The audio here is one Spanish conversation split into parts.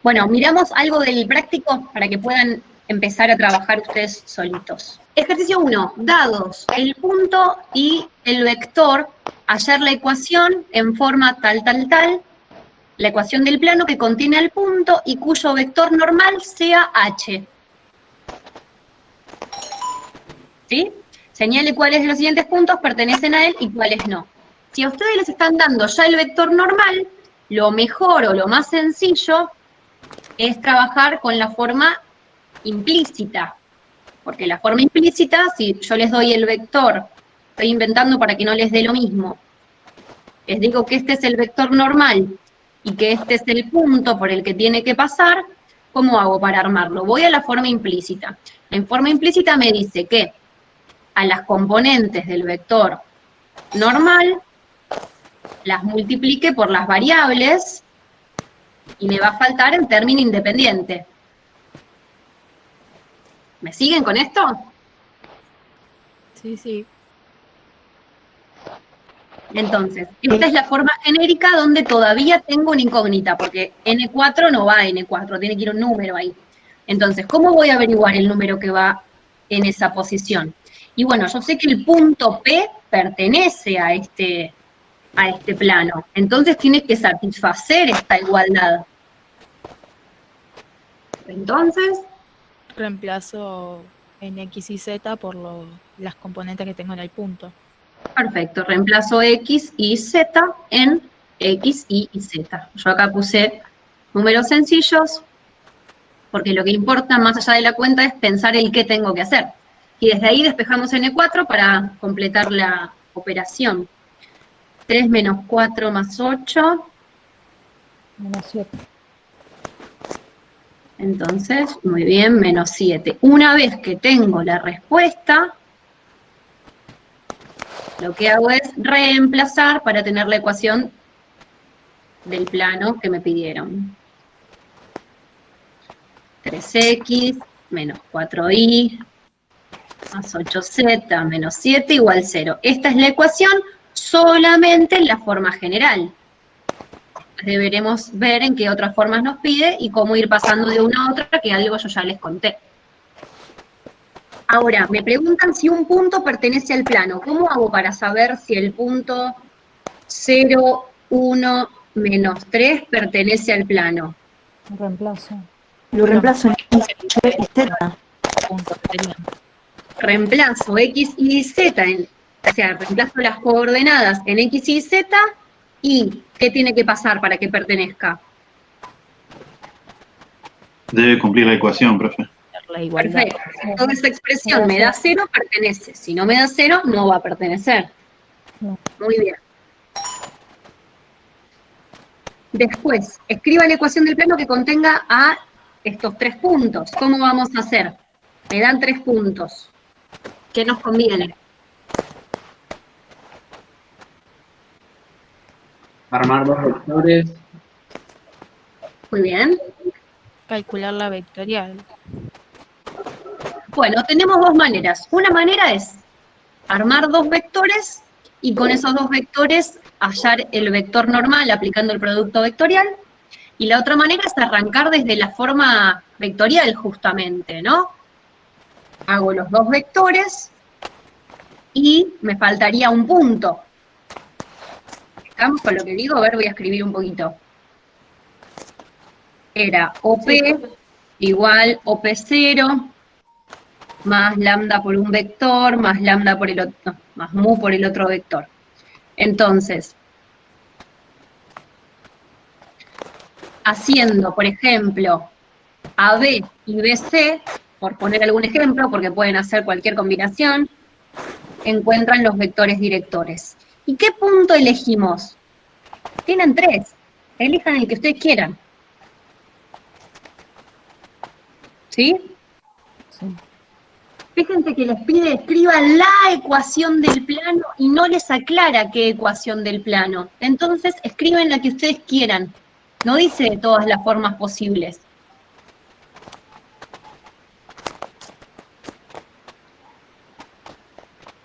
Bueno, miramos algo del práctico para que puedan empezar a trabajar ustedes solitos. Ejercicio 1, dados el punto y el vector, hallar la ecuación en forma tal, la ecuación del plano que contiene el punto y cuyo vector normal sea h. ¿Sí? Señale cuáles de los siguientes puntos pertenecen a él y cuáles no. Si a ustedes les están dando ya el vector normal, lo mejor o lo más sencillo es trabajar con la forma implícita, porque la forma implícita, si yo les doy el vector, estoy inventando para que no les dé lo mismo, les digo que este es el vector normal y que este es el punto por el que tiene que pasar, ¿cómo hago para armarlo? Voy a la forma implícita. En forma implícita me dice que a las componentes del vector normal las multiplique por las variables y me va a faltar en término independiente. ¿Me siguen con esto? Sí, sí. Entonces, esta es la forma genérica donde todavía tengo una incógnita, porque N4 no va a N4, tiene que ir un número ahí. Entonces, ¿cómo voy a averiguar el número que va en esa posición? Y bueno, yo sé que el punto P pertenece a este plano, entonces tiene que satisfacer esta igualdad. Entonces, Reemplazo en X y Z por las componentes que tengo en el punto. perfecto, reemplazo X y Z en X, Y y Z. Yo acá puse números sencillos, porque lo que importa más allá de la cuenta es pensar el qué tengo que hacer. Y desde ahí despejamos N4 para completar la operación. 3 menos 4 más 8. Menos 7. Entonces, muy bien, menos 7. Una vez que tengo la respuesta, lo que hago es reemplazar para tener la ecuación del plano que me pidieron. 3x menos 4y más 8z menos 7 igual 0. Esta es la ecuación solamente en la forma general. Deberemos ver en qué otras formas nos pide y cómo ir pasando de una a otra, que algo yo ya les conté. Ahora, me preguntan si un punto pertenece al plano. ¿Cómo hago para saber si el punto 0, 1, menos 3 pertenece al plano? Reemplazo. Lo reemplazo en X, Y, Z. Puntos que tenían. Reemplazo X, Y, Z, o sea, reemplazo las coordenadas en X, Y, Z, y ¿qué tiene que pasar para que pertenezca? Debe cumplir la ecuación, profe. La igualdad. Perfecto. Toda esa expresión me da 0, pertenece. Si no me da 0, no va a pertenecer. No. Muy bien. Después, escriba la ecuación del plano que contenga a estos 3 puntos. ¿Cómo vamos a hacer? Me dan 3 puntos. ¿Qué nos conviene? Armar dos vectores. Muy bien. Calcular la vectorial. Bueno, tenemos dos maneras. Una manera es armar 2 vectores y con esos 2 vectores hallar el vector normal aplicando el producto vectorial. Y la otra manera es arrancar desde la forma vectorial justamente, ¿no? Hago los 2 vectores y me faltaría un punto. ¿Estamos con lo que digo? A ver, voy a escribir un poquito. Era OP igual OP0 más lambda por un vector, más lambda por el otro, no, más mu por el otro vector. Entonces, haciendo, por ejemplo, AB y BC, por poner algún ejemplo, porque pueden hacer cualquier combinación, encuentran los vectores directores. ¿Y qué punto elegimos? Tienen 3. Elijan el que ustedes quieran. ¿Sí? Sí. Fíjense que les pide escriban la ecuación del plano y no les aclara qué ecuación del plano. Entonces escriben la que ustedes quieran. No dice de todas las formas posibles.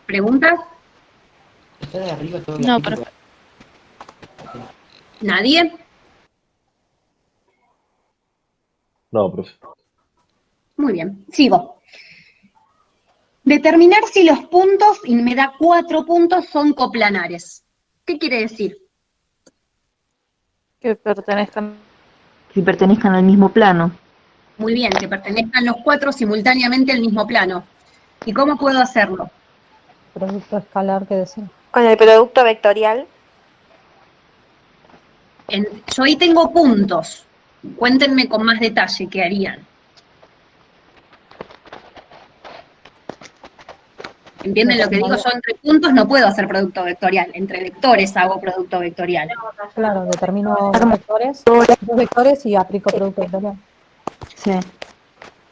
¿Preguntas? Está de arriba todo. No, perfecto. ¿Nadie? No, profe. Muy bien, sigo. Determinar si los puntos, y me da 4 puntos, son coplanares. ¿Qué quiere decir? Que pertenezcan. Si pertenezcan al mismo plano. Muy bien, que pertenezcan los 4 simultáneamente al mismo plano. ¿Y cómo puedo hacerlo? Producto escalar, ¿qué decir? Con el producto vectorial. Yo ahí tengo puntos. Cuéntenme con más detalle qué harían. ¿Entienden lo que digo? Yo entre puntos no puedo hacer producto vectorial. Entre vectores hago producto vectorial. Claro, determino dos vectores y aplico producto vectorial. Sí.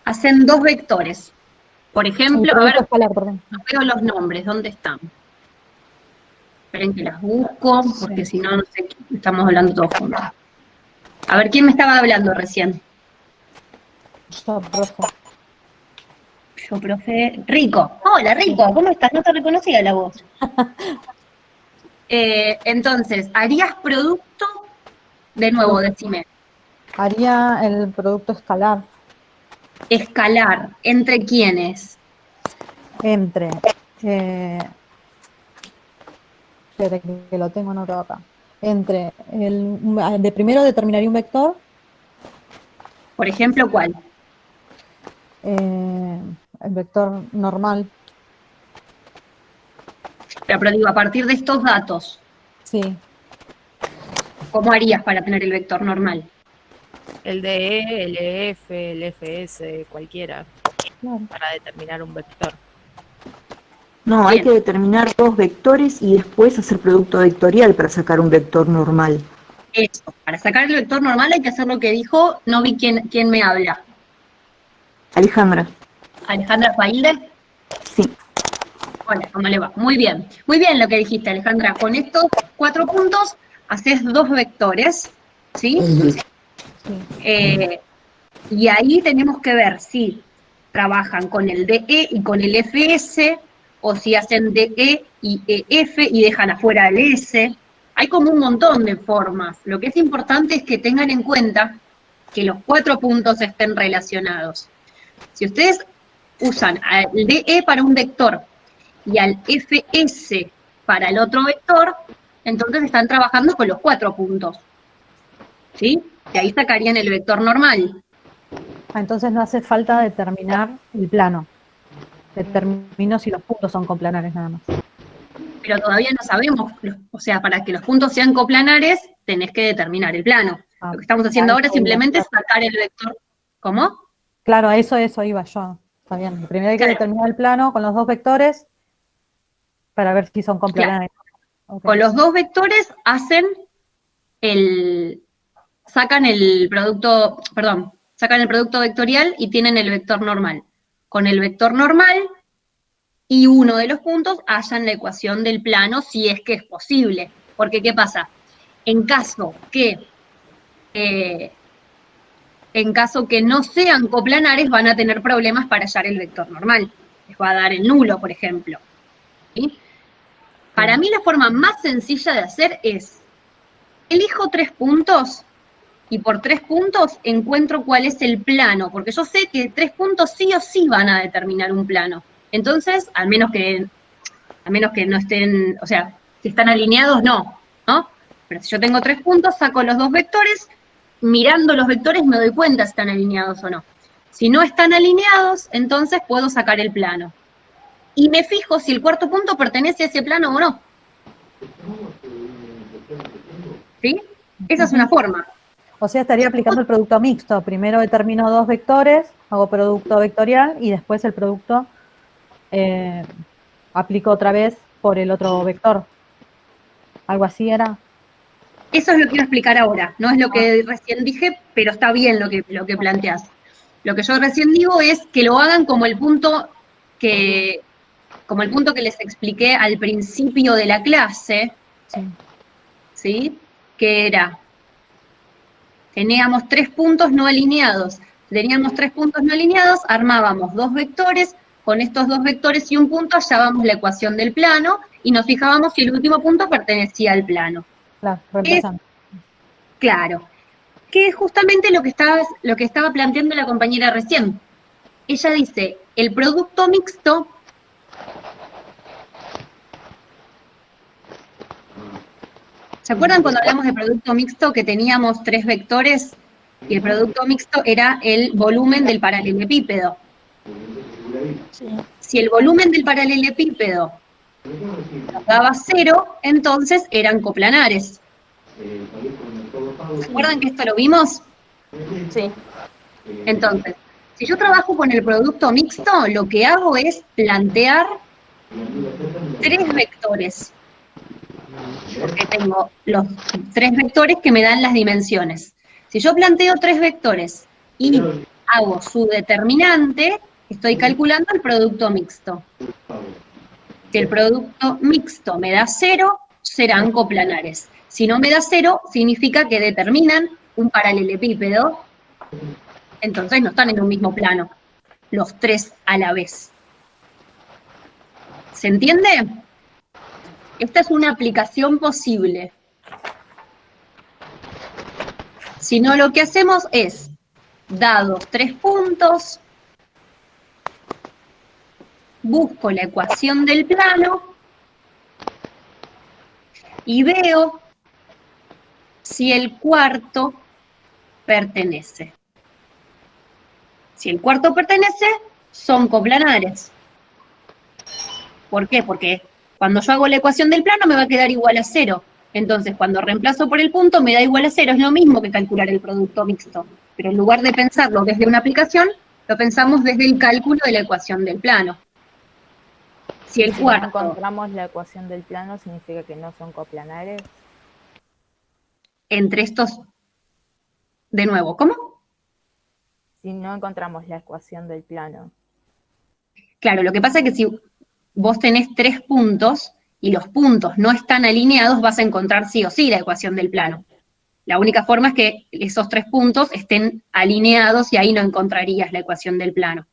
Hacen 2 vectores. Por El ejemplo, a producto ver, escalar, perdón. no veo los nombres. ¿Dónde están? Esperen que las busco, porque si no, no sé, estamos hablando todos juntos. A ver, ¿quién me estaba hablando recién? Yo, profe. Yo, profe. Rico. Hola, Rico, ¿cómo estás? No te reconocía la voz. Entonces, ¿harías producto? De nuevo, decime. Haría el producto escalar Escalar. ¿Entre quiénes? entre... espera que lo tengo anotado acá. Entre de primero determinaría un vector. Por ejemplo, ¿cuál? El vector normal. Pero digo, a partir de estos datos, Sí. ¿cómo harías para tener el vector normal? El DE, el EF, el FS, cualquiera, Claro. para determinar un vector. No, hay Bien. que determinar 2 vectores y después hacer producto vectorial para sacar un vector normal. Eso, para sacar el vector normal hay que hacer lo que dijo, no vi quién me habla. Alejandra. ¿Alejandra Failde? Sí. Hola, ¿cómo le va? Muy bien lo que dijiste, Alejandra. Con estos 4 puntos haces 2 vectores, ¿sí? Y ahí tenemos que ver si trabajan con el DE y con el FS, o si hacen DE y EF y dejan afuera el S. Hay como un montón de formas. Lo que es importante es que tengan en cuenta que los 4 puntos estén relacionados. Si ustedes usan al DE para un vector y al FS para el otro vector, entonces están trabajando con los 4 puntos. ¿Sí? Y ahí sacarían el vector normal. Entonces no hace falta determinar el plano. Determino si los puntos son coplanares nada más. Pero todavía no sabemos, o sea, para que los puntos sean coplanares, tenés que determinar el plano. Lo que estamos haciendo ahora simplemente es sacar el vector. ¿Cómo? Claro, a eso iba yo. Está bien. Primero hay que determinar el plano con los 2 vectores para ver si son coplanares. Claro. Okay. Con los 2 vectores sacan el producto vectorial y tienen el vector normal. Con el vector normal y uno de los puntos hallan la ecuación del plano si es que es posible. Porque, ¿qué pasa? En caso que no sean coplanares, van a tener problemas para hallar el vector normal. Les va a dar el nulo, por ejemplo. ¿Sí? Para mí la forma más sencilla de hacer es, elijo 3 puntos y por 3 puntos encuentro cuál es el plano, porque yo sé que 3 puntos sí o sí van a determinar un plano. Entonces, al menos que no estén, o sea, si están alineados, no. Pero si yo tengo 3 puntos, saco los 2 vectores, mirando los vectores me doy cuenta si están alineados o no. Si no están alineados, entonces puedo sacar el plano. Y me fijo si el cuarto punto pertenece a ese plano o no. ¿Sí? Esa es una forma. O sea, estaría aplicando el producto mixto. Primero determino 2 vectores, hago producto vectorial y después el producto aplico otra vez por el otro vector. ¿Algo así era? Eso es lo que iba a explicar ahora. No es lo que recién dije, pero está bien lo que planteás. Lo que yo recién digo es que lo hagan como el punto que les expliqué al principio de la clase, ¿sí? Que era, teníamos 3 puntos no alineados. Teníamos 3 puntos no alineados, armábamos 2 vectores, con estos 2 vectores y un punto hallábamos la ecuación del plano y nos fijábamos si el último punto pertenecía al plano. Claro, reemplazando. Claro. que es justamente lo que estaba planteando la compañera recién. Ella dice, el producto mixto ¿se acuerdan cuando hablamos de producto mixto que teníamos 3 vectores? Y el producto mixto era el volumen del paralelepípedo. Sí. Si el volumen del paralelepípedo nos daba 0, entonces eran coplanares. ¿Se acuerdan que esto lo vimos? Sí. Entonces, si yo trabajo con el producto mixto, lo que hago es plantear 3 vectores. Porque tengo los 3 vectores que me dan las dimensiones. Si yo planteo 3 vectores y hago su determinante, estoy calculando el producto mixto. Si el producto mixto me da 0, serán coplanares. Si no me da 0, significa que determinan un paralelepípedo, entonces no están en un mismo plano, los 3 a la vez. ¿Se entiende? Esta es una aplicación posible. Si no, lo que hacemos es, dados 3 puntos, busco la ecuación del plano y veo si el cuarto pertenece. Si el cuarto pertenece, son coplanares. ¿Por qué? Porque cuando yo hago la ecuación del plano me va a quedar igual a 0. Entonces, cuando reemplazo por el punto, me da igual a 0. Es lo mismo que calcular el producto mixto. Pero en lugar de pensarlo desde una aplicación, lo pensamos desde el cálculo de la ecuación del plano. Si el Si no cuarto... encontramos la ecuación del plano, significa que no son coplanares. Entre estos... De nuevo, ¿cómo? Si no encontramos la ecuación del plano. Claro, lo que pasa es que si vos tenés 3 puntos y los puntos no están alineados, vas a encontrar sí o sí la ecuación del plano. La única forma es que esos 3 puntos estén alineados y ahí no encontrarías la ecuación del plano.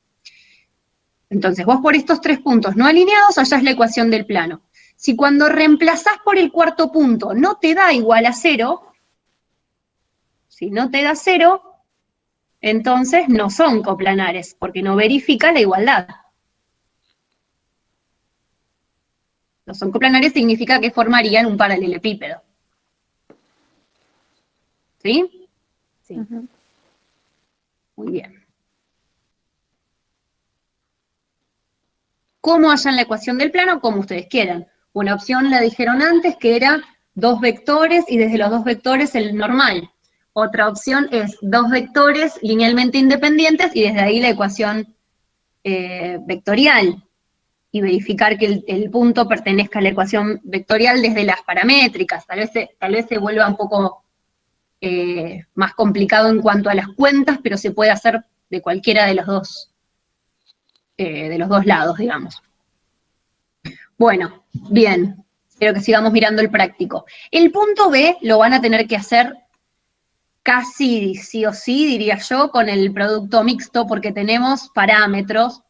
Entonces, vos por estos 3 puntos no alineados hallás la ecuación del plano. Si cuando reemplazás por el cuarto punto no te da igual a 0, si no te da 0, entonces no son coplanares, porque no verifica la igualdad. No son coplanares significa que formarían un paralelepípedo. ¿Sí? Sí. Muy bien. ¿Cómo hallan la ecuación del plano? Como ustedes quieran. Una opción la dijeron antes, que era 2 vectores y desde los 2 vectores el normal. Otra opción es 2 vectores linealmente independientes y desde ahí la ecuación vectorial. Y verificar que el punto pertenezca a la ecuación vectorial desde las paramétricas. Tal vez se vuelva un poco más complicado en cuanto a las cuentas, pero se puede hacer de cualquiera de los dos lados, digamos. Bueno, bien, espero que sigamos mirando el práctico. El punto B lo van a tener que hacer casi sí o sí, diría yo, con el producto mixto, porque tenemos parámetros,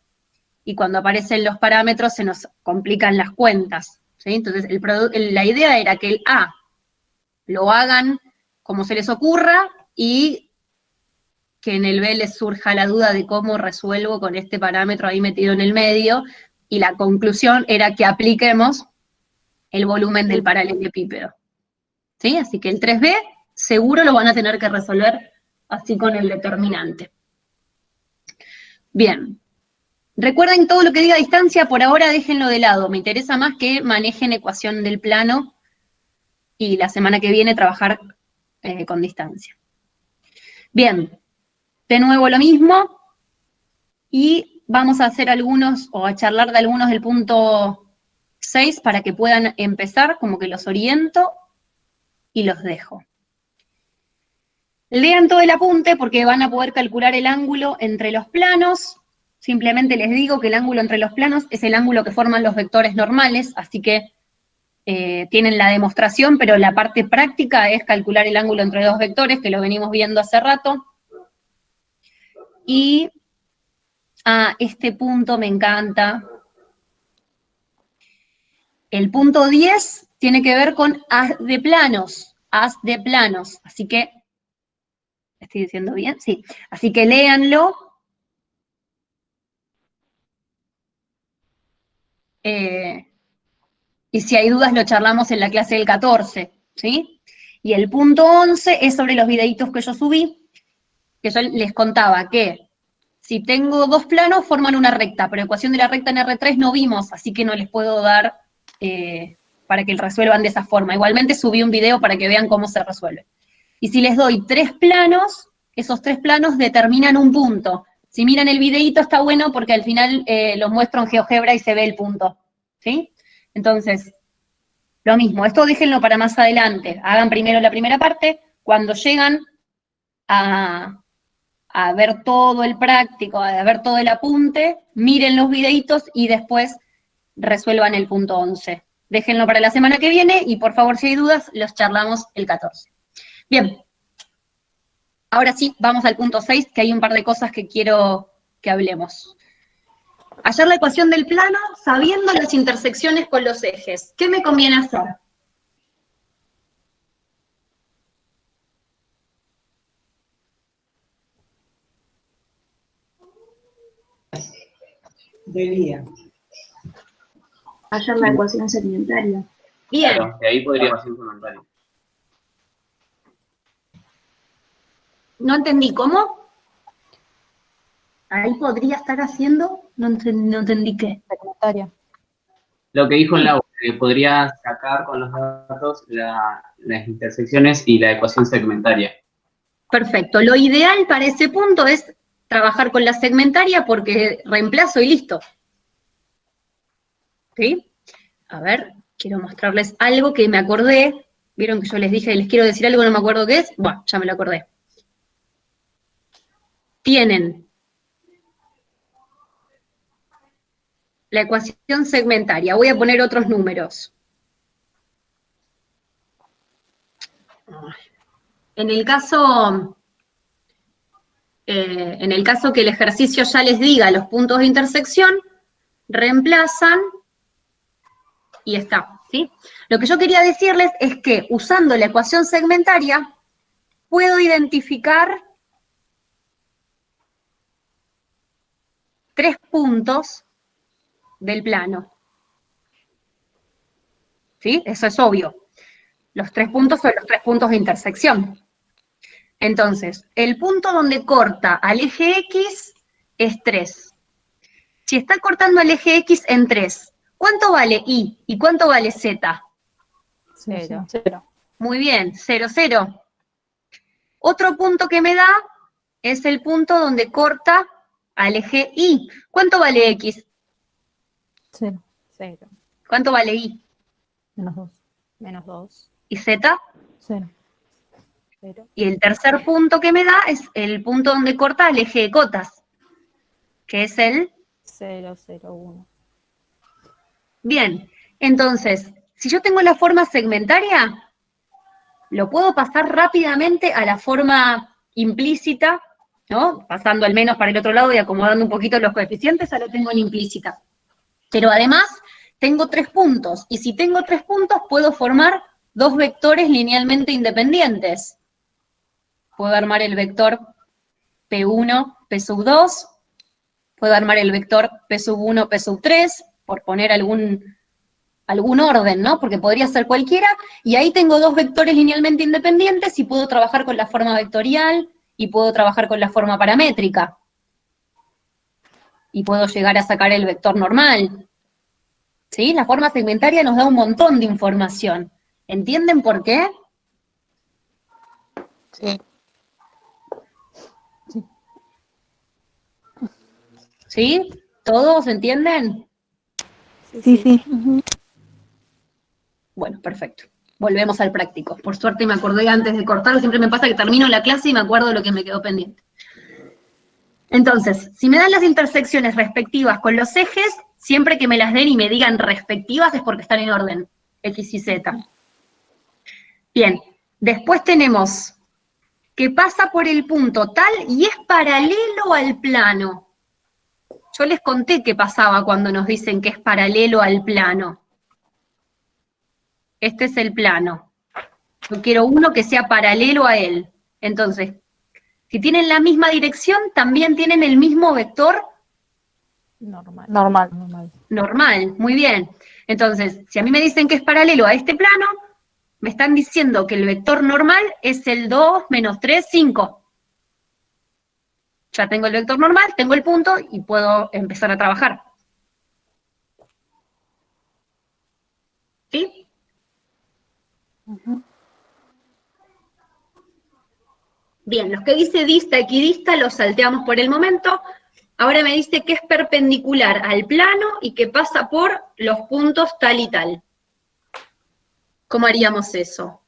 y cuando aparecen los parámetros se nos complican las cuentas, ¿sí? Entonces, la idea era que el A lo hagan como se les ocurra, y que en el B les surja la duda de cómo resuelvo con este parámetro ahí metido en el medio, y la conclusión era que apliquemos el volumen del paralelepípedo. ¿Sí? Así que el 3B seguro lo van a tener que resolver así con el determinante. Bien. Recuerden todo lo que diga distancia, por ahora déjenlo de lado. Me interesa más que manejen ecuación del plano y la semana que viene trabajar con distancia. Bien. De nuevo lo mismo. Y vamos a hacer algunos, o a charlar de algunos del punto 6 para que puedan empezar, como que los oriento y los dejo. Lean todo el apunte porque van a poder calcular el ángulo entre los planos. Simplemente les digo que el ángulo entre los planos es el ángulo que forman los vectores normales, así que tienen la demostración, pero la parte práctica es calcular el ángulo entre 2 vectores, que lo venimos viendo hace rato. Y este punto me encanta. El punto 10 tiene que ver con haz de planos, así que ¿Estoy diciendo bien? Sí. Así que léanlo. Y si hay dudas lo charlamos en la clase del 14, ¿sí? Y el punto 11 es sobre los videitos que yo subí, que yo les contaba que si tengo dos planos forman una recta, pero ecuación de la recta en R3 no vimos, así que no les puedo dar para que resuelvan de esa forma. Igualmente subí un video para que vean cómo se resuelve. Y si les doy 3 planos, esos 3 planos determinan un punto. Si miran el videito está bueno porque al final lo muestro en GeoGebra y se ve el punto, ¿sí? Entonces, lo mismo, esto déjenlo para más adelante. Hagan primero la primera parte, cuando llegan a ver todo el práctico, a ver todo el apunte, miren los videitos y después resuelvan el punto 11. Déjenlo para la semana que viene y por favor si hay dudas los charlamos el 14. Bien, ahora sí, vamos al punto 6, que hay un par de cosas que quiero que hablemos. Hallar la ecuación del plano sabiendo las intersecciones con los ejes. ¿Qué me conviene hacer? Debería. Hallar la ecuación segmentaria. Bien. Claro, de ahí podría hacer un comentario. No entendí, ¿cómo? Ahí podría estar haciendo, no entendí qué. Secretaria. Lo que dijo Lau, que podría sacar con los datos las intersecciones y la ecuación segmentaria. Perfecto, lo ideal para ese punto es trabajar con la segmentaria porque reemplazo y listo. ¿Sí? A ver, quiero mostrarles algo que me acordé. Vieron que yo les dije, les quiero decir algo, no me acuerdo qué es. Bueno, ya me lo acordé. Tienen la ecuación segmentaria. Voy a poner otros números. En el caso que el ejercicio ya les diga los puntos de intersección, reemplazan y está, ¿sí? Lo que yo quería decirles es que usando la ecuación segmentaria puedo identificar 3 puntos del plano. ¿Sí? Eso es obvio. Los 3 puntos son los 3 puntos de intersección. Entonces, el punto donde corta al eje X es 3. Si está cortando al eje X en 3, ¿cuánto vale Y y cuánto vale Z? 0. 0. Muy bien, 0, 0. Otro punto que me da es el punto donde corta al eje Y. ¿Cuánto vale X? 0. 0. ¿Cuánto vale Y? Menos 2. Menos 2. ¿Y Z? 0. 0. Y el tercer punto que me da es el punto donde corta el eje de cotas, que es el... 0, 0, 1. Bien, entonces, si yo tengo la forma segmentaria, lo puedo pasar rápidamente a la forma implícita, ¿no? Pasando al menos para el otro lado y acomodando un poquito los coeficientes, ya lo tengo en implícita. Pero además, tengo 3 puntos, y si tengo 3 puntos, puedo formar 2 vectores linealmente independientes. Puedo armar el vector P1, P sub 2, puedo armar el vector P sub 1, P sub 3, por poner algún orden, ¿no? Porque podría ser cualquiera, y ahí tengo 2 vectores linealmente independientes y puedo trabajar con la forma vectorial y puedo trabajar con la forma paramétrica. Y puedo llegar a sacar el vector normal. ¿Sí? La forma segmentaria nos da un montón de información. ¿Entienden por qué? Sí. ¿Sí? ¿Todos entienden? Sí, sí. Bueno, perfecto. Volvemos al práctico. Por suerte me acordé antes de cortarlo, siempre me pasa que termino la clase y me acuerdo de lo que me quedó pendiente. Entonces, si me dan las intersecciones respectivas con los ejes, siempre que me las den y me digan respectivas es porque están en orden, X y Z. Bien, después tenemos que pasa por el punto tal y es paralelo al plano. Yo les conté qué pasaba cuando nos dicen que es paralelo al plano. Este es el plano. Yo quiero uno que sea paralelo a él. Entonces, Si tienen la misma dirección, también tienen el mismo vector Normal. Normal. Normal. normal. Muy bien. Entonces, si a mí me dicen que es paralelo a este plano, me están diciendo que el vector normal es el 2 menos 3, 5. Ya tengo el vector normal, tengo el punto y puedo empezar a trabajar. ¿Sí? Bien, los que dice dista, equidista, los salteamos por el momento. Ahora me dice que es perpendicular al plano y que pasa por los puntos tal y tal. ¿Cómo haríamos eso?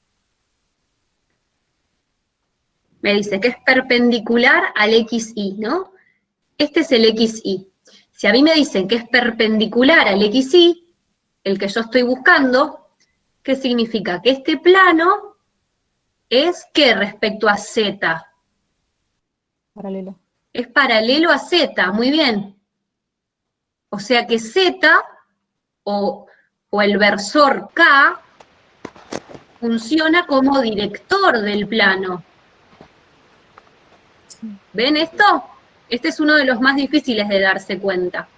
Me dice que es perpendicular al XY, ¿no? Este es el XY. Si a mí me dicen que es perpendicular al XY, el que yo estoy buscando, ¿qué significa? Que este plano es, ¿qué respecto a Z? Paralelo. Es paralelo a Z, muy bien. O sea que Z o el versor K funciona como director del plano. ¿Ven esto? Este es uno de los más difíciles de darse cuenta.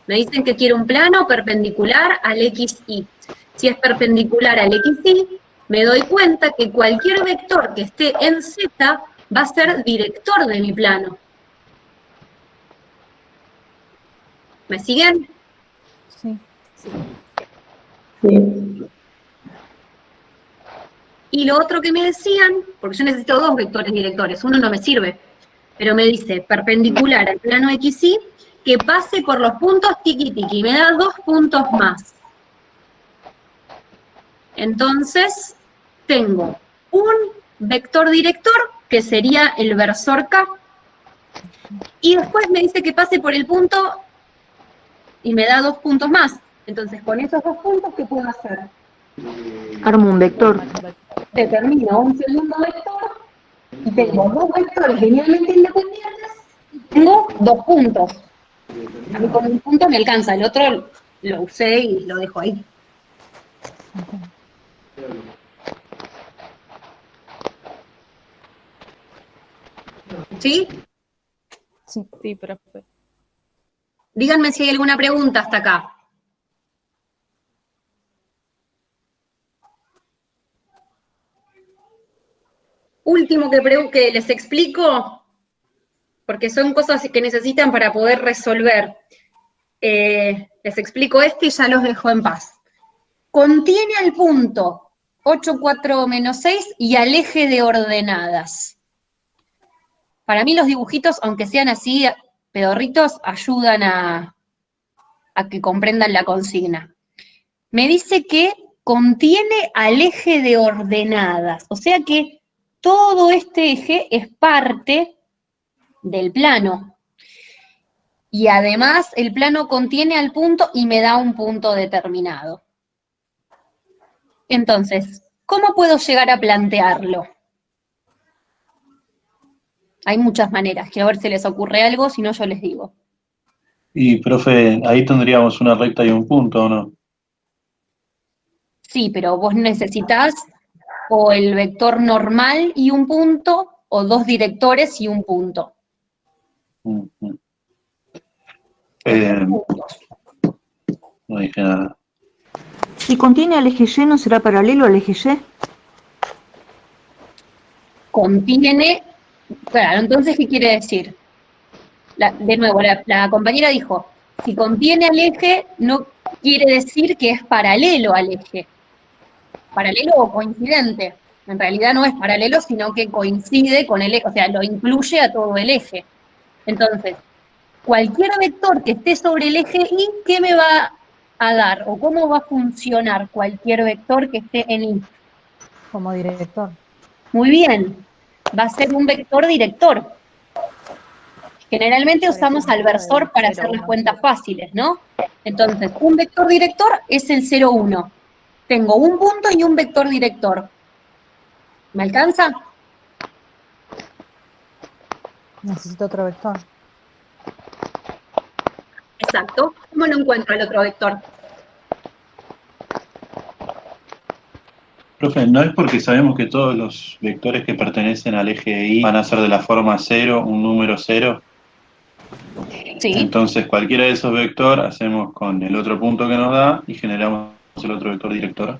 Me dicen que quiero un plano perpendicular al XY. Si es perpendicular al XY, me doy cuenta que cualquier vector que esté en Z va a ser director de mi plano. ¿Me siguen? Sí. Y lo otro que me decían, porque yo necesito dos vectores directores, uno no me sirve, pero me dice perpendicular al plano XY, que pase por los puntos tiki tiki, me da 2 puntos más. Entonces, tengo un vector director, que sería el versor K, y después me dice que pase por el punto, y me da 2 puntos más. Entonces, con esos 2 puntos, ¿qué puedo hacer? Armo un vector. Determino un segundo vector, y tengo 2 vectores linealmente independientes, y tengo 2 puntos. A mí con un punto me alcanza, el otro lo usé y lo dejo ahí. ¿Sí? Sí, profe. Díganme si hay alguna pregunta hasta acá. Último que les explico, porque son cosas que necesitan para poder resolver. Les explico esto y ya los dejo en paz. Contiene al punto 8, 4, menos 6 y al eje de ordenadas. Para mí los dibujitos, aunque sean así pedorritos, ayudan a que comprendan la consigna. Me dice que contiene al eje de ordenadas, o sea que todo este eje es parte del plano. Y además el plano contiene al punto y me da un punto determinado. Entonces, ¿cómo puedo llegar a plantearlo? Hay muchas maneras, quiero ver si les ocurre algo, si no yo les digo. Y, profe, ahí tendríamos una recta y un punto, ¿o no? Sí, pero vos necesitas o el vector normal y un punto, o 2 directores y un punto. Ujú. Puntos. No dije nada. Si contiene al eje Y, ¿no será paralelo al eje Y? Contiene, claro, entonces, ¿qué quiere decir? De nuevo, la compañera dijo, si contiene al eje, no quiere decir que es paralelo al eje. Paralelo o coincidente. En realidad no es paralelo, sino que coincide con el eje, o sea, lo incluye a todo el eje. Entonces, cualquier vector que esté sobre el eje Y, ¿qué me va a dar? ¿O cómo va a funcionar cualquier vector que esté en Y? Como director. Muy bien, va a ser un vector director. Generalmente Por usamos al ejemplo, versor el para hacer 0, las 1, cuentas 0. fáciles, ¿no? Entonces, un vector director es el 0, 1. Tengo un punto y un vector director. ¿Me alcanza? Necesito otro vector. Exacto. ¿Cómo no encuentro el otro vector? Profe, ¿no es porque sabemos que todos los vectores que pertenecen al eje Y van a ser de la forma 0, un número 0? Sí, Entonces cualquiera de esos vectores hacemos con el otro punto que nos da y generamos el otro vector director.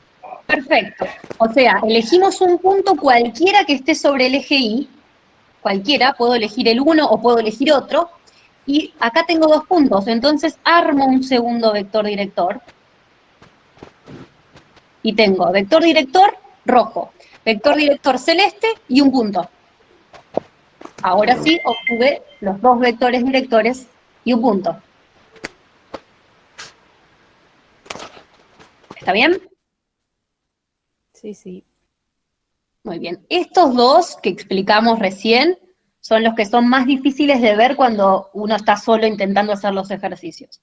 perfecto. O sea, elegimos un punto cualquiera que esté sobre el eje Y, cualquiera, puedo elegir el uno o puedo elegir otro, y acá tengo 2 puntos, entonces armo un segundo vector director, y tengo vector director rojo, vector director celeste y un punto. Ahora sí obtuve los 2 vectores directores y un punto. ¿Está bien? Sí, sí. Muy bien. Estos 2 que explicamos recién son los que son más difíciles de ver cuando uno está solo intentando hacer los ejercicios.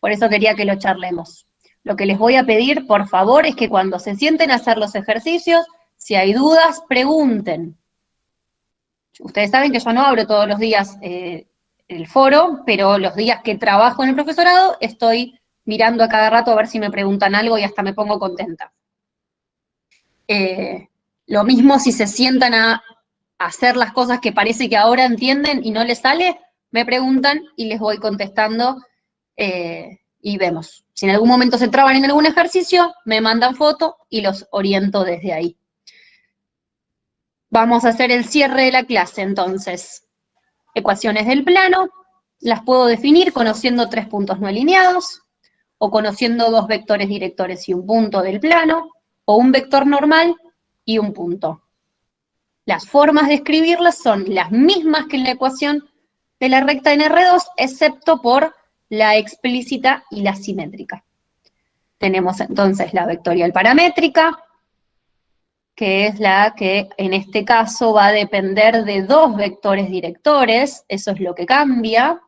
Por eso quería que lo charlemos. Lo que les voy a pedir, por favor, es que cuando se sienten a hacer los ejercicios, si hay dudas, pregunten. Ustedes saben que yo no abro todos los días el foro, pero los días que trabajo en el profesorado estoy mirando a cada rato a ver si me preguntan algo y hasta me pongo contenta. Lo mismo si se sientan a hacer las cosas que parece que ahora entienden y no les sale, me preguntan y les voy contestando y vemos. Si en algún momento se traban en algún ejercicio, me mandan foto y los oriento desde ahí. Vamos a hacer el cierre de la clase, entonces. Ecuaciones del plano, las puedo definir conociendo 3 puntos no alineados, o conociendo 2 vectores directores y un punto del plano, o un vector normal y un punto. Las formas de escribirlas son las mismas que en la ecuación de la recta en R2, excepto por la explícita y la simétrica. Tenemos entonces la vectorial paramétrica, que es la que en este caso va a depender de 2 vectores directores, eso es lo que cambia.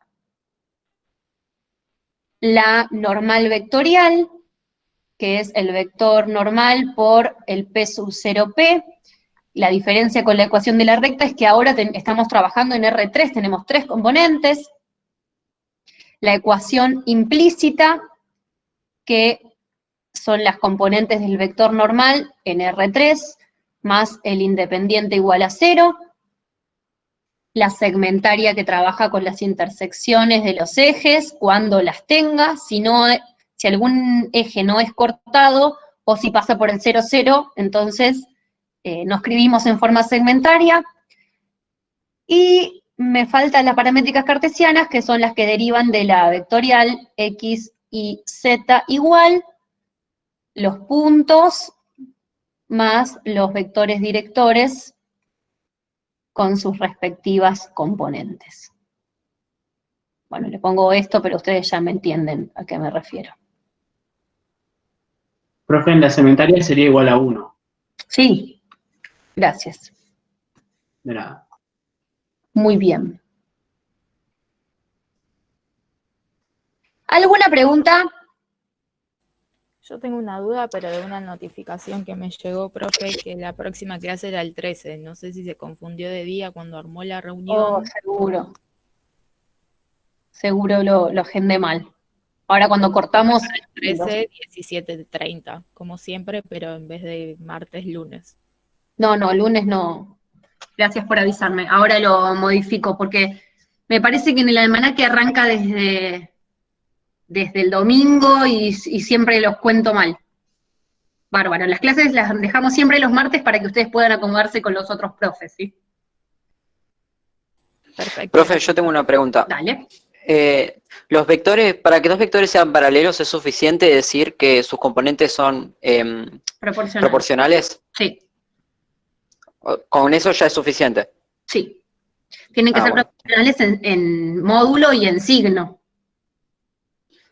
La normal vectorial, que es el vector normal por el P sub 0P. La diferencia con la ecuación de la recta es que ahora estamos trabajando en R3, tenemos 3 componentes. La ecuación implícita, que son las componentes del vector normal en R3, más el independiente igual a 0, la segmentaria que trabaja con las intersecciones de los ejes, cuando las tenga, si algún eje no es cortado, o si pasa por el 0, 0, entonces no escribimos en forma segmentaria, y me faltan las paramétricas cartesianas, que son las que derivan de la vectorial x y z igual, los puntos, más los vectores directores con sus respectivas componentes. Bueno, le pongo esto, pero ustedes ya me entienden a qué me refiero. Profe, en la segmentaria sería igual a 1. Sí, gracias. De nada. Muy bien. ¿Alguna pregunta? Yo tengo una duda, pero de una notificación que me llegó, profe, que la próxima clase era el 13. No sé si se confundió de día cuando armó la reunión. Oh, seguro. Seguro lo agendé mal. Ahora cuando cortamos... 13, 17:30, como siempre, pero en vez de martes, lunes. No, lunes no. Gracias por avisarme. Ahora lo modifico, porque me parece que en el almanaque arranca desde el domingo y siempre los cuento mal. Bárbaro. Las clases las dejamos siempre los martes para que ustedes puedan acomodarse con los otros profes, ¿sí? Perfecto. Profe, yo tengo una pregunta. Dale. Los vectores, para que 2 vectores sean paralelos, ¿es suficiente decir que sus componentes son proporcionales? Sí, ¿Con eso ya es suficiente? sí. Tienen que ser bueno. proporcionales en módulo y en signo.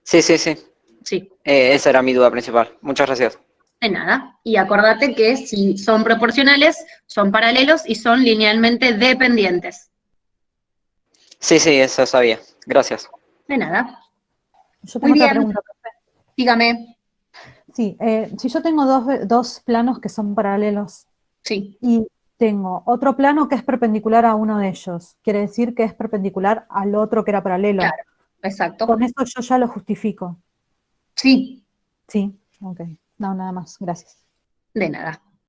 Sí. Sí. Esa era mi duda principal. Muchas gracias. De nada. Y acordate que si son proporcionales, son paralelos y son linealmente dependientes. Sí, eso sabía. Gracias. De nada. Yo Muy tengo otra bien. pregunta, profe. Dígame. Sí, si yo tengo dos planos que son paralelos Sí. y tengo otro plano que es perpendicular a uno de ellos, quiere decir que es perpendicular al otro que era paralelo. Claro, exacto. Con eso yo ya lo justifico. Sí, Sí, ok. No, nada más. Gracias. de nada.